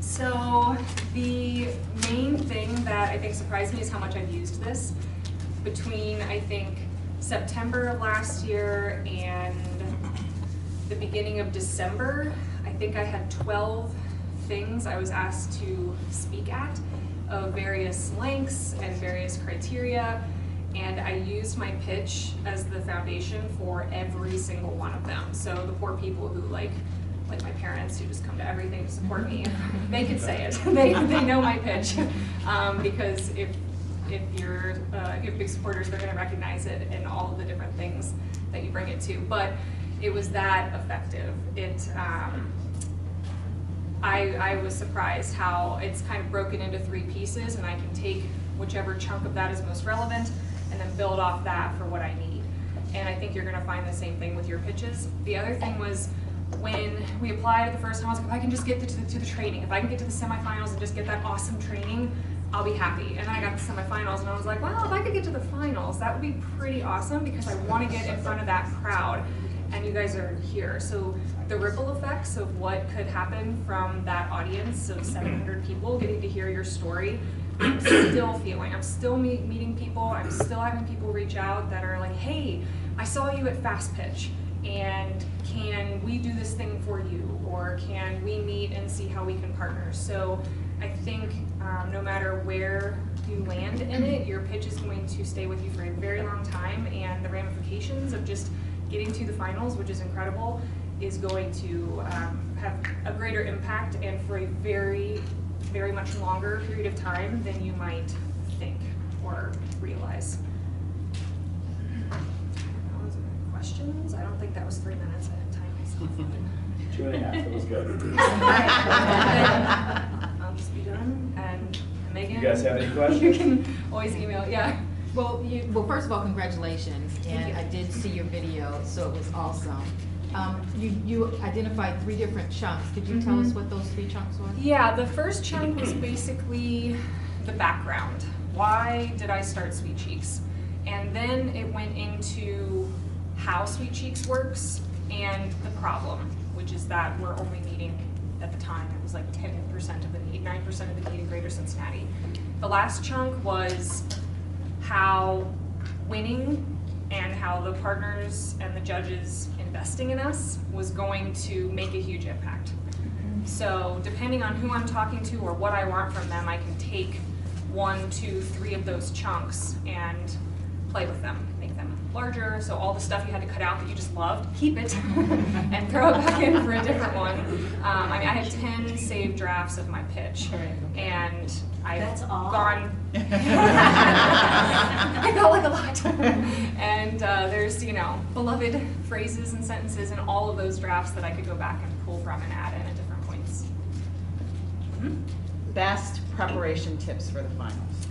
So the main thing that I think surprised me is how much I've used this. Between, I think, September of last year and the beginning of December, I think I had 12 things I was asked to speak at of various lengths and various criteria, and I used my pitch as the foundation for every single one of them. So the poor people who like my parents who just come to everything to support me, they could say it. they know my pitch because if you're you have big supporters, they're going to recognize it in all of the different things that you bring it to. But it was that effective. I was surprised how it's kind of broken into 3 pieces, and I can take whichever chunk of that is most relevant and then build off that for what I need. And I think you're going to find the same thing with your pitches. The other thing was, when we applied the first time, I was like, if I can just get to the training, if I can get to the semifinals and just get that awesome training, I'll be happy. And then I got to the semifinals and I was like, well, if I could get to the finals, that would be pretty awesome because I want to get in front of that crowd. And you guys are here. So the ripple effects of what could happen from that audience of 700 people getting to hear your story, I'm still feeling. I'm still meeting people. I'm still having people reach out that are like, hey, I saw you at Fast Pitch, and can we do this thing for you? Or can we meet and see how we can partner? So I think no matter where you land in it, your pitch is going to stay with you for a very long time, and the ramifications of just getting to the finals, which is incredible, is going to have a greater impact and for a very, very much longer period of time than you might think or realize. Those are questions. I don't think that was 3 minutes. I didn't time myself. 2.5, that was good. I'll just be done. And Megan, You guys have any questions? you can always email. Yeah. Well, first of all, congratulations, and I did see your video, so it was awesome. You identified 3 different chunks. Could you tell us what those 3 chunks were? Yeah, the first chunk was basically the background. Why did I start Sweet Cheeks? And then it went into how Sweet Cheeks works and the problem, which is that we're only meeting, at the time, it was like 10% of the need, 9% of the need in Greater Cincinnati. The last chunk was how winning and how the partners and the judges investing in us was going to make a huge impact. So depending on who I'm talking to or what I want from them, I can take 1, 2, 3 of those chunks and play with them, make them larger. So all the stuff you had to cut out that you just loved, keep it and throw it back in for a different one. I mean, I had 10 saved drafts of my pitch, and I've gone. I felt like a lot. And there's, beloved phrases and sentences in all of those drafts that I could go back and pull from and add in at different points. Best preparation tips for the finals?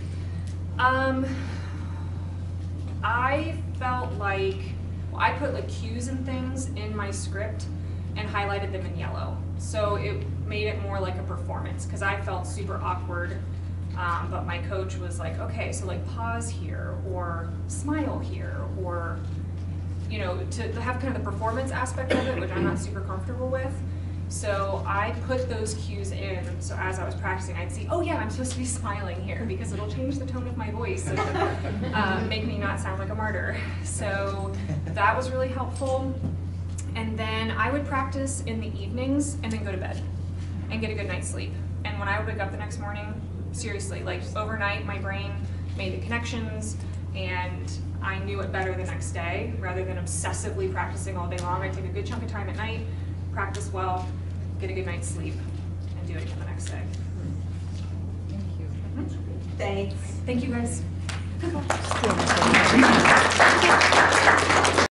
I felt like, I put like cues and things in my script and highlighted them in yellow. So it made it more like a performance, because I felt super awkward. But my coach was like, okay, so like pause here, or smile here, or, to have kind of the performance aspect of it, which I'm not super comfortable with. So I put those cues in, so as I was practicing, I'd see, oh yeah, I'm supposed to be smiling here, because it'll change the tone of my voice and make me not sound like a martyr. So that was really helpful. And then I would practice in the evenings and then go to bed and get a good night's sleep. And when I would wake up the next morning, seriously, like overnight, my brain made the connections and I knew it better the next day, rather than obsessively practicing all day long. I take a good chunk of time at night, practice well, get a good night's sleep, and do it again the next day. Thank you. Thanks. Thank you guys.